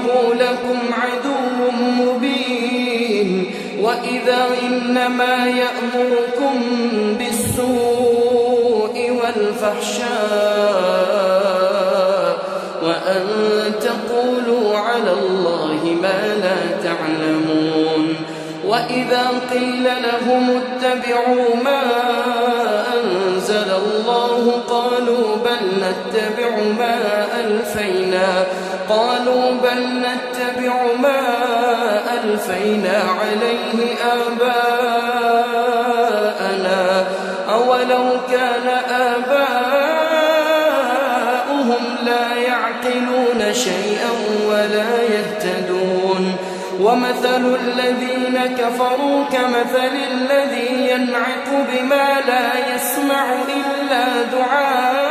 إنه لكم عدو مبين وإذا إنما يأمركم بالسوء والفحشاء وأن تقولوا على الله ما لا تعلمون وإذا قيل لهم اتبعوا ما أنزل الله قالوا بل نتبع ما ألفينا عليه آباءنا أولو كان آباؤهم لا يعقلون شيئا ولا يهتدون ومثل الذين كفروا كمثل الذي ينعق بما لا يسمع إلا دعاء